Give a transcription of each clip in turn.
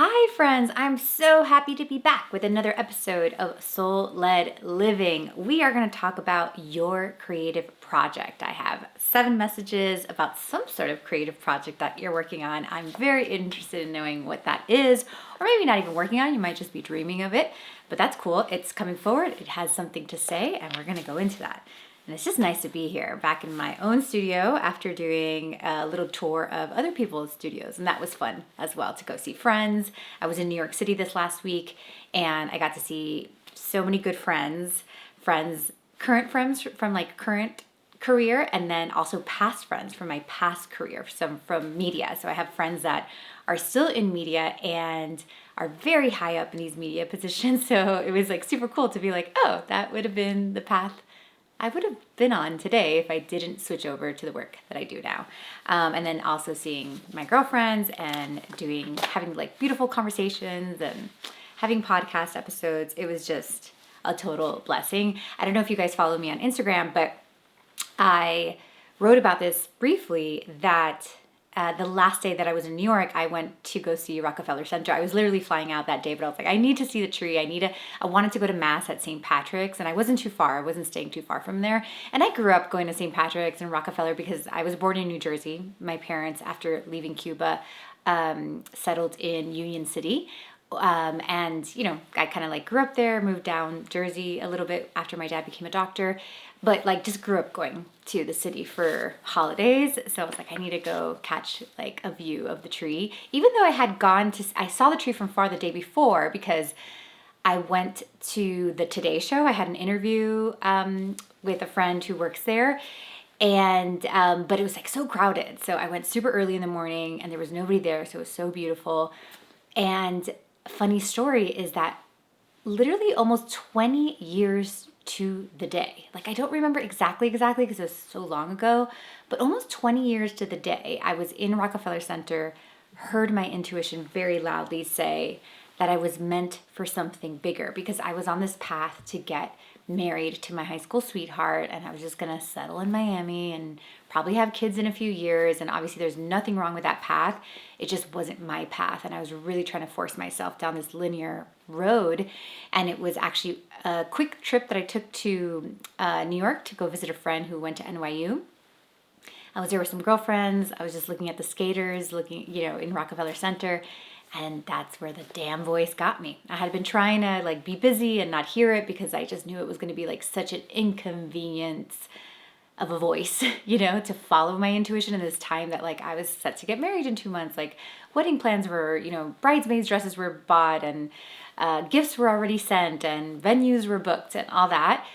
Hi, friends. I'm so happy to be back with another episode of Soul Led Living. We are going to talk about your creative project. I have 7 messages about some sort of creative project that you're working on. I'm very interested in knowing what that is, or maybe not even working on. You might just be dreaming of it, but that's cool. It's coming forward, it has something to say, and we're going to go into that. And it's just nice to be here back in my own studio after doing a little tour of other people's studios. And that was fun as well to go see friends. I was in New York City this last week and I got to see so many good current friends from like current career, and then also past friends from my past career, some from media. So I have friends that are still in media and are very high up in these media positions. So it was like super cool to be like, oh, that would have been the path I would have been on today if I didn't switch over to the work that I do now. And then also seeing my girlfriends and having like beautiful conversations and having podcast episodes. It was just a total blessing. I don't know if you guys follow me on Instagram, but I wrote about this briefly that the last day that I was in New York, I went to go see Rockefeller Center. I was literally flying out that day, but I was like, I need to see the tree. I wanted to go to Mass at St. Patrick's, and I wasn't too far. I wasn't staying too far from there. And I grew up going to St. Patrick's and Rockefeller because I was born in New Jersey. My parents, after leaving Cuba, settled in Union City. And I kind of like grew up there, moved down Jersey a little bit after my dad became a doctor, but like just grew up going to the city for holidays. So I was like, I need to go catch like a view of the tree, even though I saw the tree from far the day before because I went to the Today Show. I had an interview with a friend who works there. And but it was like so crowded. So I went super early in the morning and there was nobody there. So it was so beautiful. And funny story is that literally almost 20 years to the day. Like I don't remember exactly because it was so long ago, but almost 20 years to the day, I was in Rockefeller Center, heard my intuition very loudly say that I was meant for something bigger because I was on this path to get married to my high school sweetheart, and I was just gonna settle in Miami and probably have kids in a few years. And obviously there's nothing wrong with that path. It just wasn't my path. And I was really trying to force myself down this linear road. And it was actually a quick trip that I took to New York to go visit a friend who went to NYU. I was there with some girlfriends. I was just looking at the skaters, in Rockefeller Center. And that's where the damn voice got me. I had been trying to like be busy and not hear it because I just knew it was going to be like such an inconvenience of a voice, to follow my intuition in this time that like I was set to get married in 2 months. Like wedding plans were, bridesmaids dresses were bought and gifts were already sent and venues were booked and all that.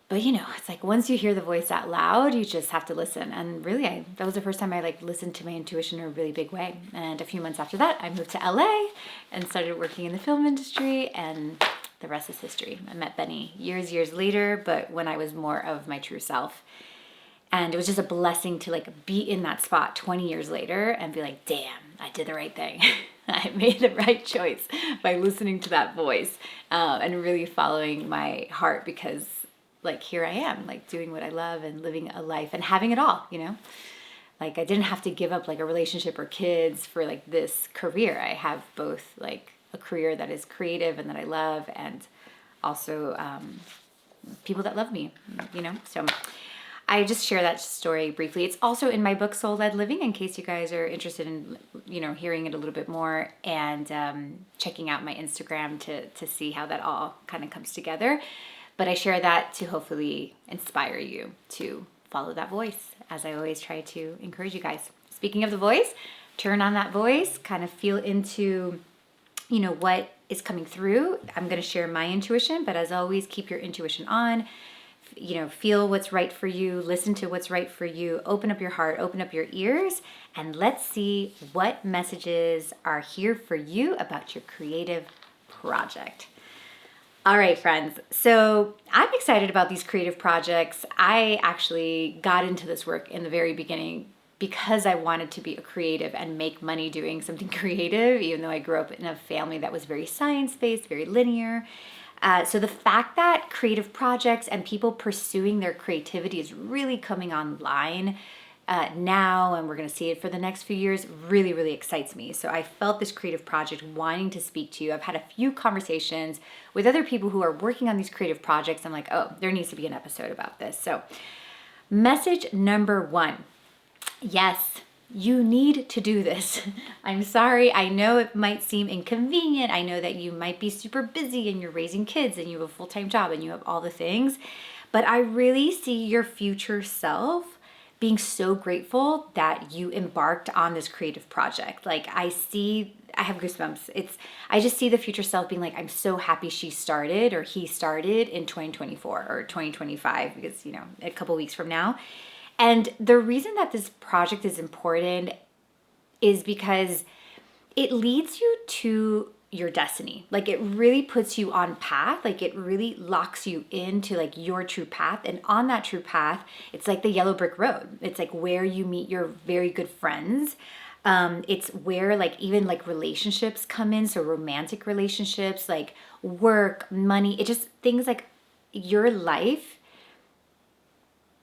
But it's like once you hear the voice out loud, you just have to listen. And really, that was the first time I like listened to my intuition in a really big way. And a few months after that, I moved to LA and started working in the film industry, and the rest is history. I met Benny years later, but when I was more of my true self. And it was just a blessing to like be in that spot 20 years later and be like, damn, I did the right thing. I made the right choice by listening to that voice and really following my heart, because like here I am, like doing what I love and living a life and having it all, Like I didn't have to give up like a relationship or kids for like this career. I have both like a career that is creative and that I love, and also people that love me, So I just share that story briefly. It's also in my book, Soul Led Living, in case you guys are interested in, hearing it a little bit more and checking out my Instagram to see how that all kind of comes together. But I share that to hopefully inspire you to follow that voice, as I always try to encourage you guys. Speaking of the voice, turn on that voice, kind of feel into, what is coming through. I'm going to share my intuition, but as always, keep your intuition on. Feel what's right for you, listen to what's right for you, open up your heart, open up your ears, and let's see what messages are here for you about your creative project. All right, friends. So I'm excited about these creative projects. I actually got into this work in the very beginning because I wanted to be a creative and make money doing something creative, even though I grew up in a family that was very science-based, very linear. So the fact that creative projects and people pursuing their creativity is really coming online now, and we're going to see it for the next few years, really, really excites me. So I felt this creative project wanting to speak to you. I've had a few conversations with other people who are working on these creative projects. I'm like, oh, there needs to be an episode about this. So message number 1. Yes, you need to do this. I'm sorry. I know it might seem inconvenient. I know that you might be super busy and you're raising kids and you have a full-time job and you have all the things. But I really see your future self being so grateful that you embarked on this creative project. Like I have goosebumps. I just see the future self being like, I'm so happy she started or he started in 2024 or 2025 because, a couple weeks from now. And the reason that this project is important is because it leads you to your destiny. Like it really puts you on path. Like it really locks you into like your true path. And on that true path, it's like the yellow brick road. It's like where you meet your very good friends. It's where like even like relationships come in. So romantic relationships, like work, money, it just things like your life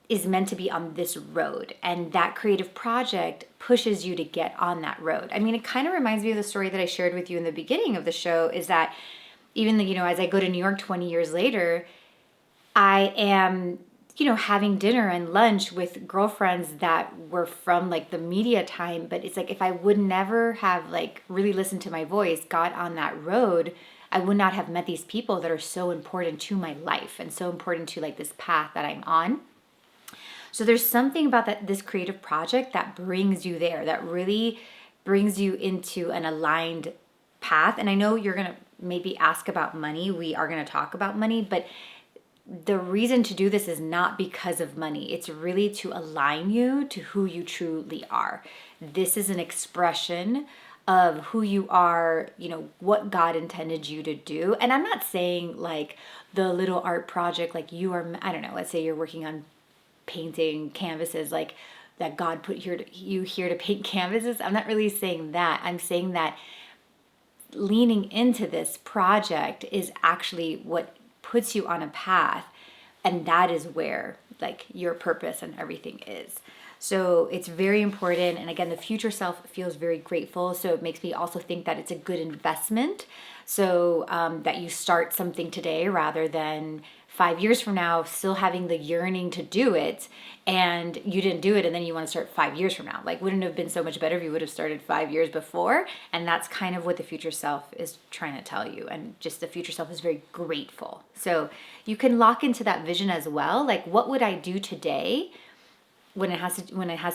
is meant to be on this road, and that creative project pushes you to get on that road. I mean, it kind of reminds me of the story that I shared with you in the beginning of the show, is that even as I go to New York 20 years later, I am, having dinner and lunch with girlfriends that were from like the media time, but it's like if I would never have like really listened to my voice, got on that road, I would not have met these people that are so important to my life and so important to like this path that I'm on. So there's something about this creative project that brings you there, that really brings you into an aligned path. And I know you're going to maybe ask about money. We are going to talk about money, but the reason to do this is not because of money. It's really to align you to who you truly are. This is an expression of who you are, what God intended you to do. And I'm not saying like the little art project, like you are, I don't know, let's say you're working on painting canvases, like that God put you here to paint canvases. I'm not really saying that. I'm saying that leaning into this project is actually what puts you on a path, and that is where like your purpose and everything is. So it's very important. And again, the future self feels very grateful. So it makes me also think that it's a good investment. So that you start something today rather than 5 years from now still having the yearning to do it, and you didn't do it and then you want to start 5 years from now. Like, wouldn't it have been so much better if you would have started 5 years before? And that's kind of what the future self is trying to tell you. And just the future self is very grateful. So you can lock into that vision as well. Like, what would I do today when it has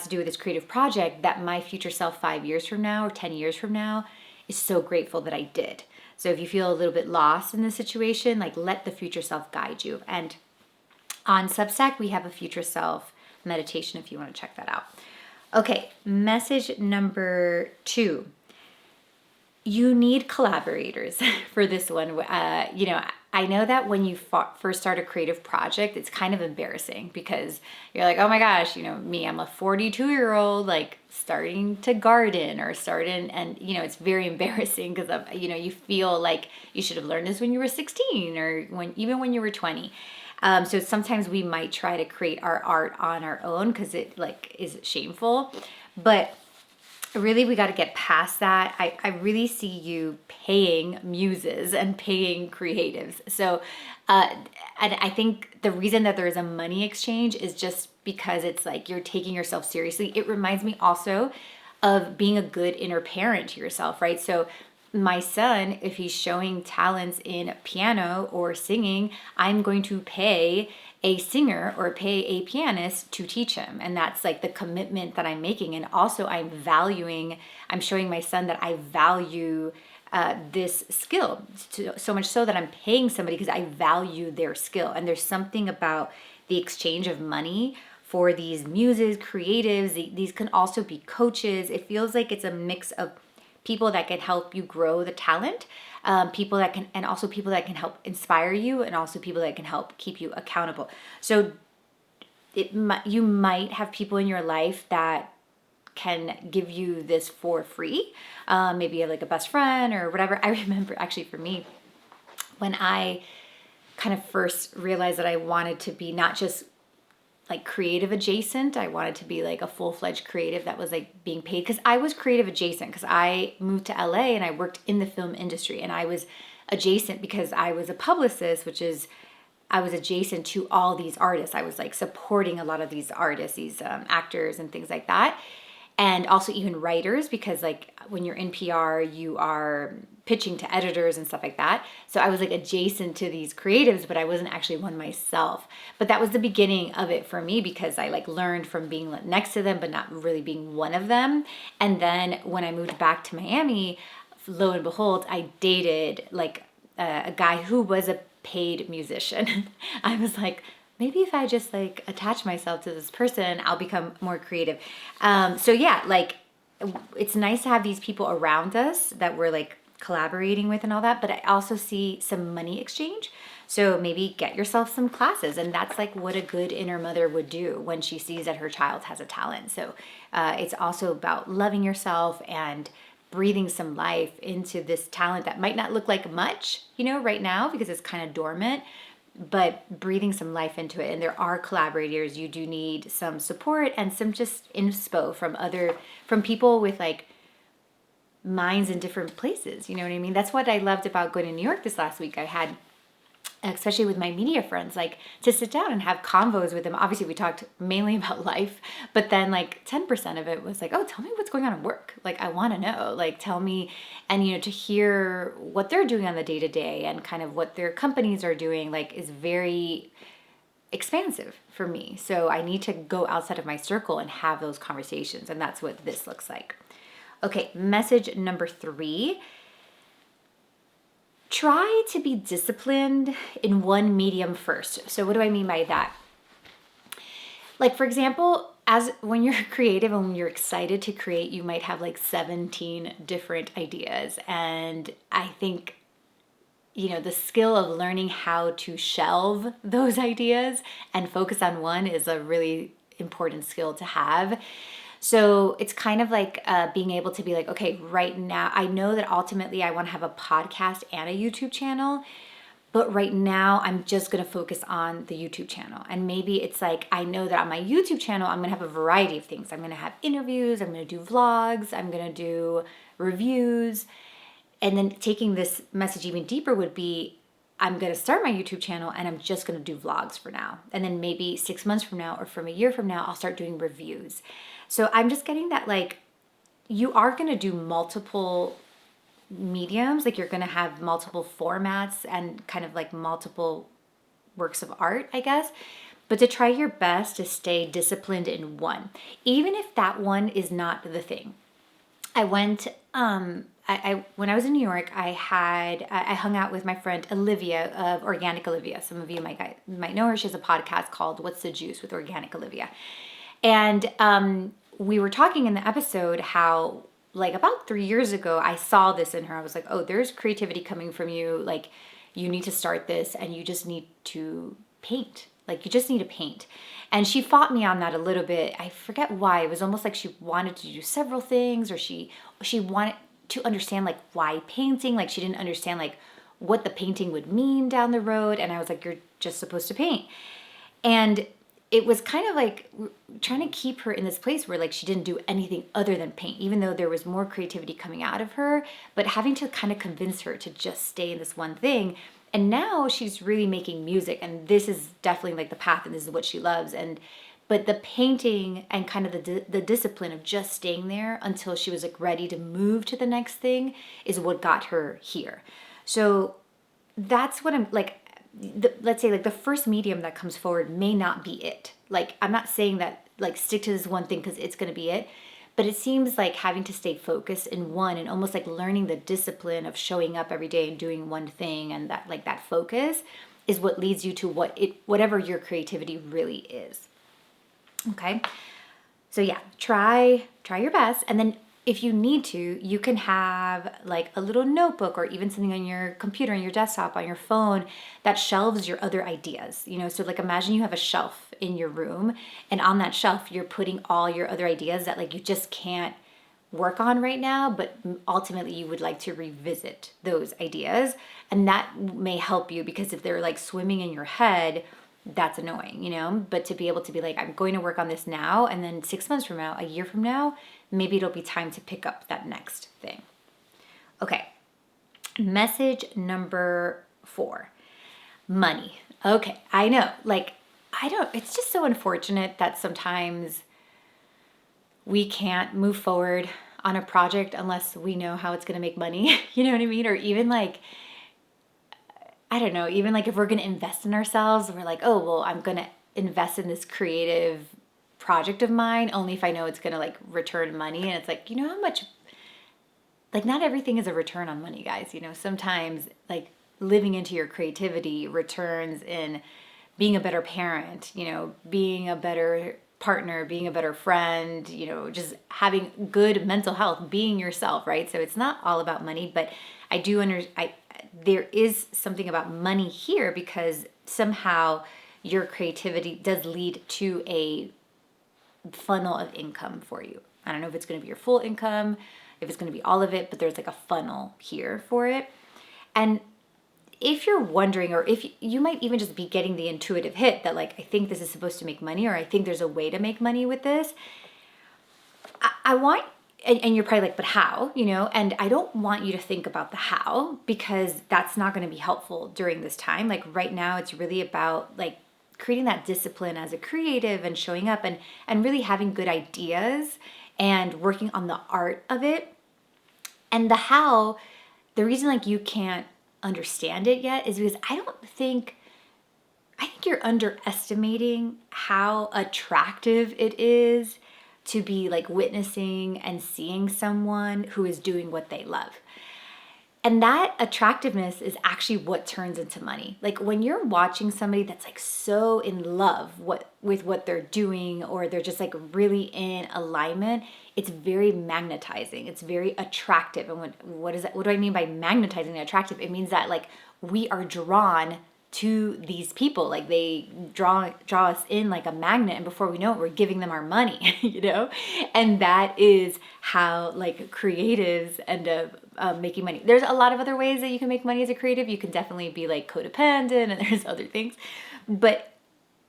to do with this creative project that my future self 5 years from now or 10 years from now is so grateful that I did? So if you feel a little bit lost in the situation, like let the future self guide you. And on Substack, we have a future self meditation if you want to check that out. Okay, message number 2. You need collaborators for this one. I know that when you first start a creative project, it's kind of embarrassing because you're like, oh my gosh, me, I'm a 42-year-old, like starting to garden or and it's very embarrassing because you feel like you should have learned this when you were 16 or even when you were 20. So sometimes we might try to create our art on our own because it like is shameful, but really, we got to get past that. I really see you paying muses and paying creatives. So, and I think the reason that there is a money exchange is just because it's like you're taking yourself seriously. It reminds me also of being a good inner parent to yourself, right? So my son, if he's showing talents in piano or singing, I'm going to pay a singer or pay a pianist to teach him. And that's like the commitment that I'm making. And also I'm showing my son that I value this skill so much so that I'm paying somebody because I value their skill. And there's something about the exchange of money for these muses, creatives. These can also be coaches. It feels like it's a mix of people that can help you grow the talent, people that can help inspire you, and also people that can help keep you accountable. So you might have people in your life that can give you this for free. Maybe you have like a best friend or whatever. I remember actually for me, when I kind of first realized that I wanted to be not just like creative adjacent. I wanted to be like a full-fledged creative that was like being paid, because I was creative adjacent because I moved to LA and I worked in the film industry, and I was adjacent because I was a publicist, which is I was adjacent to all these artists. I was like supporting a lot of these artists, these actors and things like that. And also even writers, because like when you're in PR, you are pitching to editors and stuff like that. So I was like adjacent to these creatives, but I wasn't actually one myself. But that was the beginning of it for me, because I like learned from being next to them, but not really being one of them. And then when I moved back to Miami, lo and behold, I dated like a guy who was a paid musician. I was like, maybe if I just like attach myself to this person, I'll become more creative. So yeah, like it's nice to have these people around us that we're like collaborating with and all that, but I also see some money exchange. So maybe get yourself some classes, and that's like what a good inner mother would do when she sees that her child has a talent. So it's also about loving yourself and breathing some life into this talent that might not look like much, right now because it's kind of dormant, but breathing some life into it. And there are collaborators. You do need some support and some just inspo from people with like minds in different places. You know what I mean? That's what I loved about going to New York this last week. I had, especially with my media friends, like to sit down and have convos with them. Obviously we talked mainly about life, but then like 10% of it was like, oh, tell me what's going on at work. Like, I want to know, like, tell me. And, to hear what they're doing on the day to day and kind of what their companies are doing, like, is very expansive for me. So I need to go outside of my circle and have those conversations. And that's what this looks like. Okay. Message number 3. Try to be disciplined in one medium first. So what do I mean by that? Like, for example, when you're creative and when you're excited to create, you might have like 17 different ideas. And I think, the skill of learning how to shelve those ideas and focus on one is a really important skill to have. So it's kind of like being able to be like, okay, right now, I know that ultimately I want to have a podcast and a YouTube channel, but right now I'm just going to focus on the YouTube channel. And maybe it's like, I know that on my YouTube channel, I'm going to have a variety of things. I'm going to have interviews, I'm going to do vlogs, I'm going to do reviews. And then taking this message even deeper would be, I'm going to start my YouTube channel and I'm just going to do vlogs for now. And then maybe 6 months from now or from a year from now, I'll start doing reviews. So I'm just getting that, like, you are going to do multiple mediums, like you're going to have multiple formats and kind of like multiple works of art, I guess. But to try your best to stay disciplined in one, even if that one is not the thing. I went, when I was in New York, I hung out with my friend Olivia of Organic Olivia. Some of you might know her. She has a podcast called What's the Juice with Organic Olivia. And we were talking in the episode how, like, about 3 years ago, I saw this in her. I was like, oh, there's creativity coming from you. Like, you need to start this and you just need to paint. Like, you just need to paint. And she fought me on that a little bit. I forget why. It was almost like she wanted to do several things, or she wanted to understand, like, why painting. Like, she didn't understand, like, what the painting would mean down the road. And I was like, you're just supposed to paint. And it was kind of like trying to keep her in this place where, like, she didn't do anything other than paint, even though there was more creativity coming out of her, but having to kind of convince her to just stay in this one thing. And now she's really making music, and this is definitely like the path, and this is what she loves. But the painting and kind of the discipline of just staying there until she was like ready to move to the next thing is what got her here. So that's what I'm like. Let's say like the first medium that comes forward may not be it. Like, I'm not saying that like stick to this one thing because it's going to be it, but it seems like having to stay focused in one and almost like learning the discipline of showing up every day and doing one thing, and that focus is what leads you to whatever your creativity really is. Okay. So yeah, try your best. And then if you need to, you can have like a little notebook or even something on your computer, on your desktop, on your phone that shelves your other ideas. So like imagine you have a shelf in your room, and on that shelf, you're putting all your other ideas that like you just can't work on right now, but ultimately you would like to revisit those ideas. And that may help you, because if they're like swimming in your head, that's annoying, you know? But to be able to be like, I'm going to work on this now, and then 6 months from now, a year from now, maybe it'll be time to pick up that next thing. Okay. Message number 4, money. Okay. I know, like, it's just so unfortunate that sometimes we can't move forward on a project unless we know how it's going to make money. You know what I mean? Or even like, I don't know, even like if we're going to invest in ourselves, we're like, oh, well, I'm going to invest in this creative project of mine only if I know it's going to like return money. And it's like, you know how much, like, not everything is a return on money, guys. You know, sometimes like living into your creativity returns in being a better parent, you know, being a better partner, being a better friend, you know, just having good mental health, being yourself, right? So it's not all about money, but I do there is something about money here because somehow your creativity does lead to a funnel of income for you. I don't know if it's going to be your full income, if it's going to be all of it, but there's like a funnel here for it. And if you're wondering, or if you might even just be getting the intuitive hit that like, I think this is supposed to make money, or I think there's a way to make money with this, I want, and you're probably like, but how, you know? And I don't want you to think about the how, because that's not going to be helpful during this time. Like right now, it's really about like creating that discipline as a creative and showing up and really having good ideas and working on the art of it. And the how, the reason like you can't understand it yet is because I think you're underestimating how attractive it is to be like witnessing and seeing someone who is doing what they love. And that attractiveness is actually what turns into money. Like when you're watching somebody that's like so in love with what they're doing, or they're just like really in alignment, it's very magnetizing. It's very attractive. And what is that? What do I mean by magnetizing and attractive? It means that like we are drawn to these people, like they draw us in like a magnet, and before we know it, we're giving them our money, you know. And that is how like creatives end up making money. There's a lot of other ways that you can make money as a creative. You can definitely be like codependent, and there's other things, but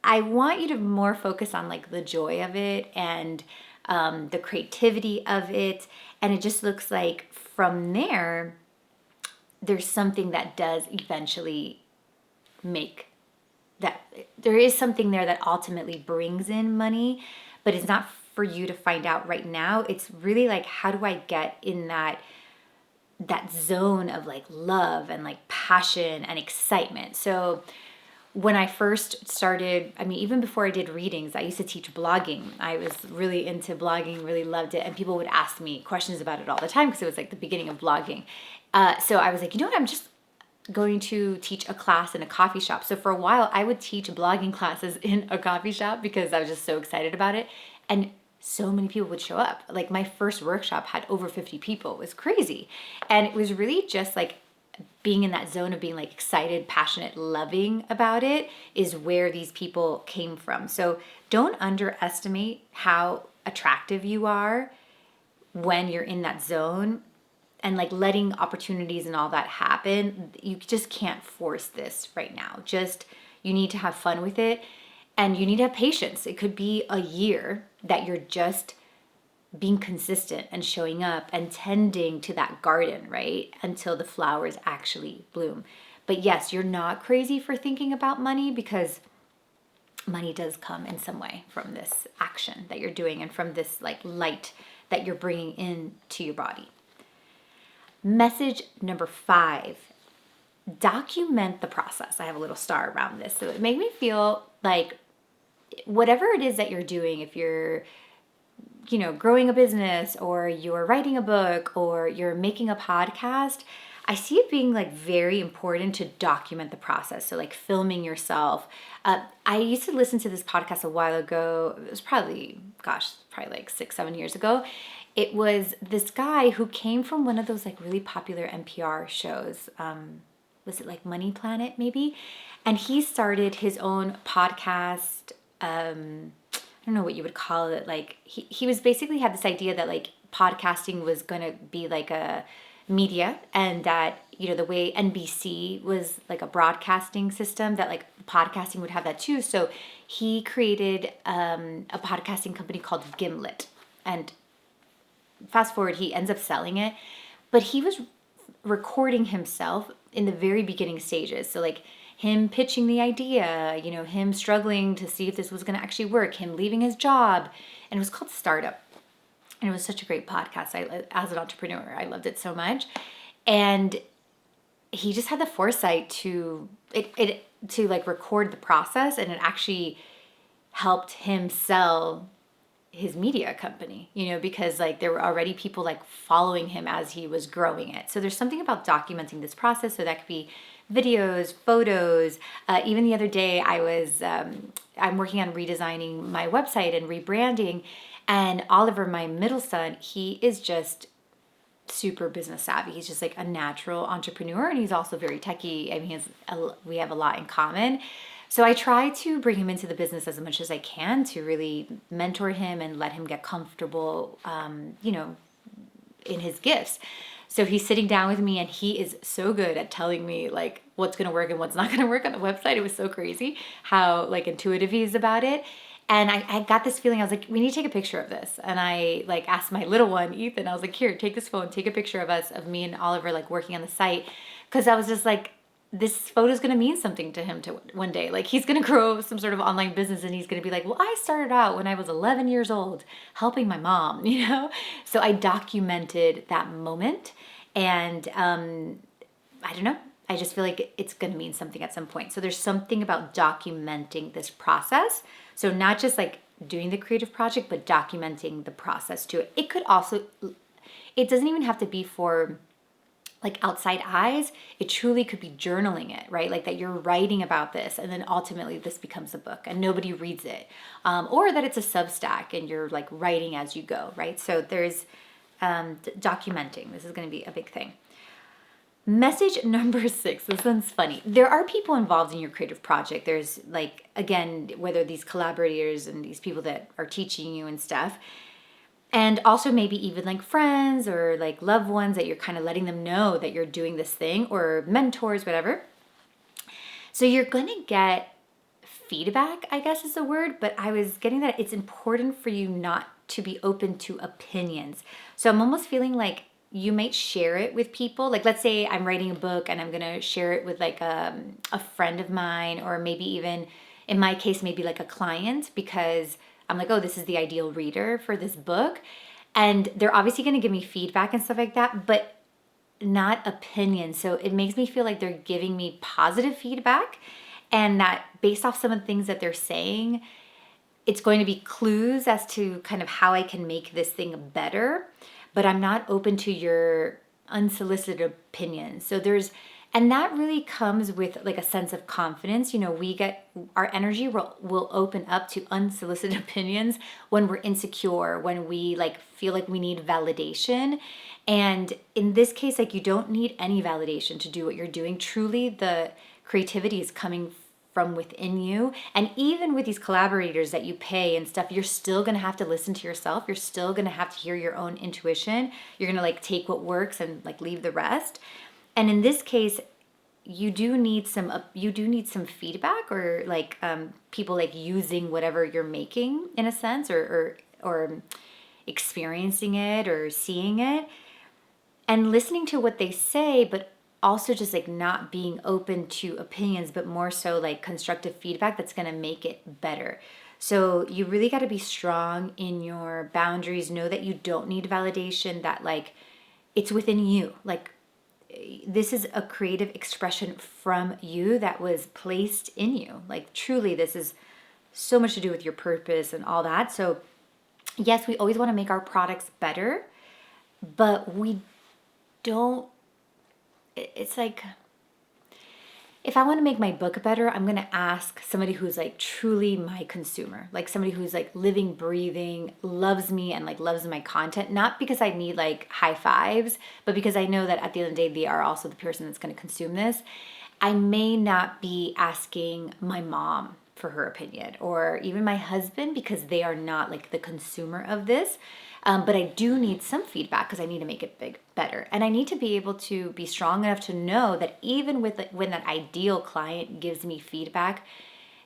I want you to more focus on like the joy of it and the creativity of it. And it just looks like from there's something that does eventually make that, there is something there that ultimately brings in money, but it's not for you to find out right now. It's really like, how do I get in that zone of like love and like passion and excitement? So when I first started, I mean, even before I did readings, I used to teach blogging. I was really into blogging, really loved it. And people would ask me questions about it all the time because it was like the beginning of blogging. So I was like, you know what, I'm just going to teach a class in a coffee shop. So for a while, I would teach blogging classes in a coffee shop because I was just so excited about it. And so many people would show up. Like my first workshop had over 50 people. It was crazy. And it was really just like being in that zone of being like excited, passionate, loving about it is where these people came from. So don't underestimate how attractive you are when you're in that zone and like letting opportunities and all that happen. You just can't force this right now. Just, you need to have fun with it, and you need to have patience. It could be a year that you're just being consistent and showing up and tending to that garden, right? Until the flowers actually bloom. But yes, you're not crazy for thinking about money, because money does come in some way from this action that you're doing and from this like light that you're bringing into your body. Message number 5, document the process. I have a little star around this. So it made me feel like whatever it is that you're doing, if you're, you know, growing a business, or you're writing a book, or you're making a podcast, I see it being like very important to document the process. So like filming yourself. I used to listen to this podcast a while ago. It was probably like 6-7 years ago. It was this guy who came from one of those like really popular NPR shows. Was it like Money Planet maybe? And he started his own podcast. I don't know what you would call it. Like he was basically had this idea that like podcasting was going to be like a media, and that the way NBC was like a broadcasting system, that like podcasting would have that too. So he created a podcasting company called Gimlet. And fast forward, he ends up selling it. But he was recording himself in the very beginning stages. So like him pitching the idea, him struggling to see if this was going to actually work, him leaving his job. And it was called Startup. And it was such a great podcast. As an entrepreneur, I loved it so much. And he just had the foresight to like record the process, and it actually helped him sell his media company, because like there were already people like following him as he was growing it. So there's something about documenting this process. So that could be videos, photos. Even the other day, I'm working on redesigning my website and rebranding. And Oliver, my middle son, he is just super business savvy. He's just like a natural entrepreneur, and he's also very techie. I mean, we have a lot in common. So I try to bring him into the business as much as I can to really mentor him and let him get comfortable, in his gifts. So he's sitting down with me, and he is so good at telling me like what's going to work and what's not going to work on the website. It was so crazy how like intuitive he is about it. And I got this feeling, I was like, we need to take a picture of this. And I like asked my little one, Ethan, I was like, here, take this phone, take a picture of us, of me and Oliver, like working on the site. Cause I was just like, this photo is going to mean something to him to one day. Like he's going to grow some sort of online business, and he's going to be like, well, I started out when I was 11 years old helping my mom, So I documented that moment, and I don't know. I just feel like it's going to mean something at some point. So there's something about documenting this process. So not just like doing the creative project, but documenting the process to it. It doesn't even have to be for like outside eyes. It truly could be journaling it, right? Like that you're writing about this, and then ultimately this becomes a book and nobody reads it. Or that it's a Substack and you're like writing as you go, right? So there's documenting. This is going to be a big thing. Message number 6. This one's funny. There are people involved in your creative project. There's like, again, whether these collaborators and these people that are teaching you and stuff, and also maybe even like friends or like loved ones that you're kind of letting them know that you're doing this thing, or mentors, whatever. So you're going to get feedback, I guess is the word, but I was getting that it's important for you not to be open to opinions. So I'm almost feeling like you might share it with people. Like let's say I'm writing a book and I'm going to share it with like a friend of mine, or maybe even in my case, maybe like a client, because I'm like, oh, this is the ideal reader for this book. And they're obviously going to give me feedback and stuff like that, but not opinions. So it makes me feel like they're giving me positive feedback, and that based off some of the things that they're saying, it's going to be clues as to kind of how I can make this thing better. But I'm not open to your unsolicited opinions. So and that really comes with like a sense of confidence. We get, our energy will open up to unsolicited opinions when we're insecure, when we like feel like we need validation. And in this case, like you don't need any validation to do what you're doing. Truly, the creativity is coming from within you. And even with these collaborators that you pay and stuff, you're still going to have to listen to yourself. You're still going to have to hear your own intuition. You're going to like take what works and like leave the rest. And in this case, you do need some feedback, or like people like using whatever you're making in a sense, or experiencing it or seeing it and listening to what they say, but also just like not being open to opinions, but more so like constructive feedback that's going to make it better. So you really got to be strong in your boundaries. Know that you don't need validation, that like it's within you. Like this is a creative expression from you that was placed in you. Like truly, this is so much to do with your purpose and all that. So yes, we always want to make our products better, but we don't, it's like, if I want to make my book better, I'm going to ask somebody who's like truly my consumer, like somebody who's like living, breathing, loves me and like loves my content, not because I need like high fives, but because I know that at the end of the day, they are also the person that's going to consume this. I may not be asking my mom for her opinion, or even my husband, because they are not like the consumer of this. But I do need some feedback because I need to make it better. And I need to be able to be strong enough to know that even with when that ideal client gives me feedback,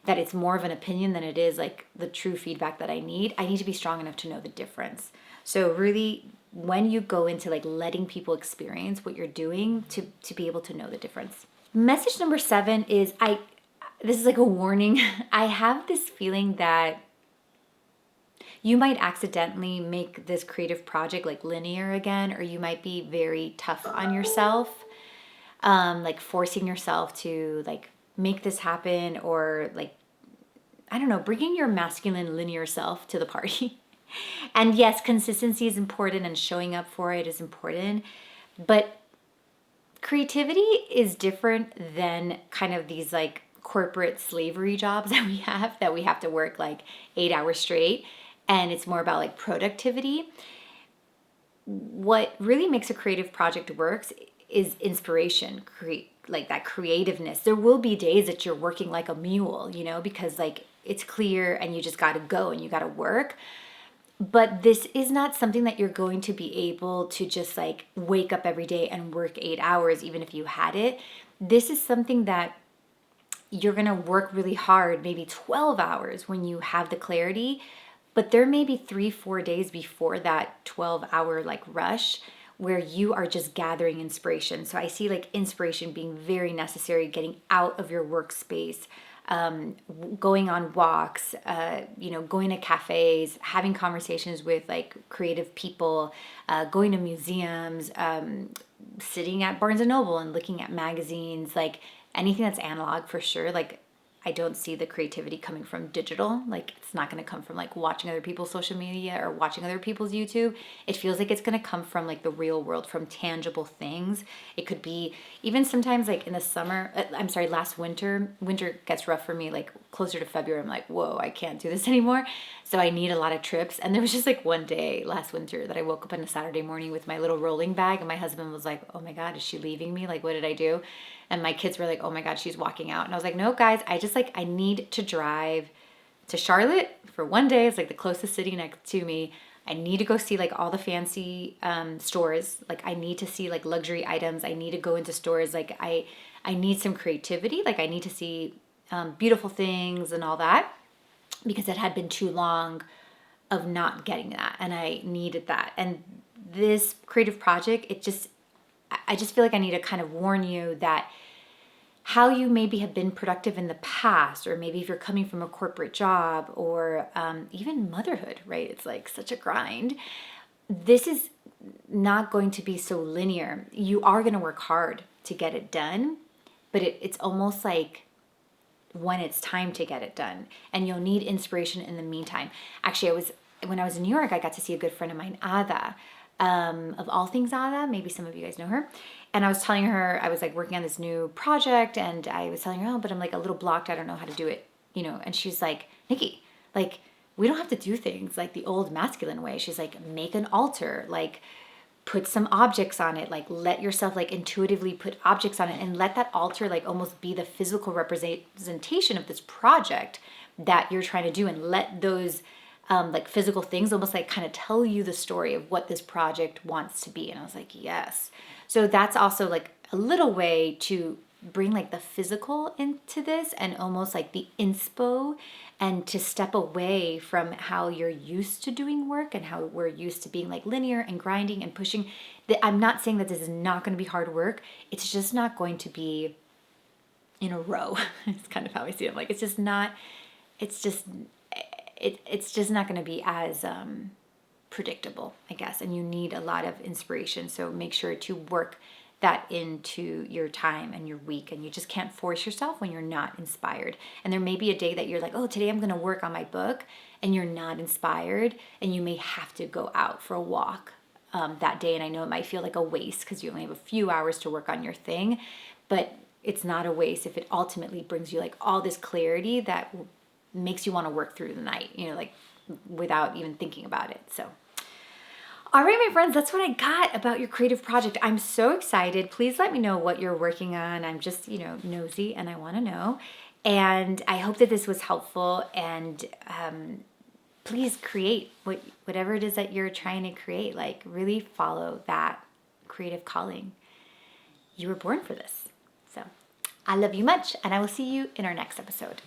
that it's more of an opinion than it is like the true feedback that I need to be strong enough to know the difference. So really, when you go into like letting people experience what you're doing, to be able to know the difference. Message number 7 is this is like a warning. I have this feeling that you might accidentally make this creative project like linear again, or you might be very tough on yourself, like forcing yourself to like make this happen, or like, I don't know, bringing your masculine linear self to the party. And yes, consistency is important and showing up for it is important, but creativity is different than kind of these like corporate slavery jobs that we have to work like 8 hours straight, and it's more about like productivity. What really makes a creative project works is inspiration, like that creativeness. There will be days that you're working like a mule, because like it's clear and you just got to go and you got to work. But this is not something that you're going to be able to just like wake up every day and work 8 hours, even if you had it. This is something that you're going to work really hard, maybe 12 hours when you have the clarity. But there may be 3-4 days before that 12-hour like rush where you are just gathering inspiration. So I see like inspiration being very necessary, getting out of your workspace, going on walks, going to cafes, having conversations with like creative people, going to museums, sitting at Barnes and Noble and looking at magazines, like anything that's analog for sure. Like I don't see the creativity coming from digital. Like it's not going to come from like watching other people's social media or watching other people's YouTube. It feels like it's going to come from like the real world, from tangible things. It could be even sometimes like in the summer, last winter gets rough for me, like closer to February. I'm like, whoa, I can't do this anymore. So I need a lot of trips. And there was just like one day last winter that I woke up on a Saturday morning with my little rolling bag, and my husband was like, oh my God, is she leaving me? Like, what did I do? And my kids were like, oh my God, she's walking out. And I was like, no, guys, I need to drive to Charlotte for one day. It's like the closest city next to me. I need to go see like all the fancy stores. Like I need to see like luxury items. I need to go into stores. Like I need some creativity. Like I need to see beautiful things and all that, because it had been too long of not getting that. And I needed that. And this creative project, I just feel like I need to kind of warn you that how you maybe have been productive in the past, or maybe if you're coming from a corporate job, or even motherhood, right? It's like such a grind. This is not going to be so linear. You are going to work hard to get it done, but it's almost like when it's time to get it done, and you'll need inspiration in the meantime. Actually, when I was in New York, I got to see a good friend of mine, Ada, of all things Ada. Maybe some of you guys know her. And I was telling her, I was like working on this new project, and I was telling her, oh, but I'm like a little blocked. I don't know how to do it, and she's like, Nikki, like, we don't have to do things like the old masculine way. She's like, make an altar, like put some objects on it, like let yourself like intuitively put objects on it, and let that altar like almost be the physical representation of this project that you're trying to do, and let those like physical things almost like kind of tell you the story of what this project wants to be. And I was like, yes. So that's also like a little way to bring like the physical into this, and almost like the inspo, and to step away from how you're used to doing work and how we're used to being like linear and grinding and pushing. I'm not saying that this is not going to be hard work. It's just not going to be in a row. It's kind of how I see it. Like it's just not going to be as predictable, I guess. And you need a lot of inspiration. So make sure to work that into your time and your week. And you just can't force yourself when you're not inspired. And there may be a day that you're like, oh, today I'm going to work on my book, and you're not inspired, and you may have to go out for a walk that day. And I know it might feel like a waste because you only have a few hours to work on your thing, but it's not a waste if it ultimately brings you like all this clarity that makes you want to work through the night, like without even thinking about it. So, all right, my friends, that's what I got about your creative project. I'm so excited. Please let me know what you're working on. I'm just, nosy, and I want to know. And I hope that this was helpful, and please create whatever it is that you're trying to create. Like, really follow that creative calling. You were born for this. So I love you much, and I will see you in our next episode.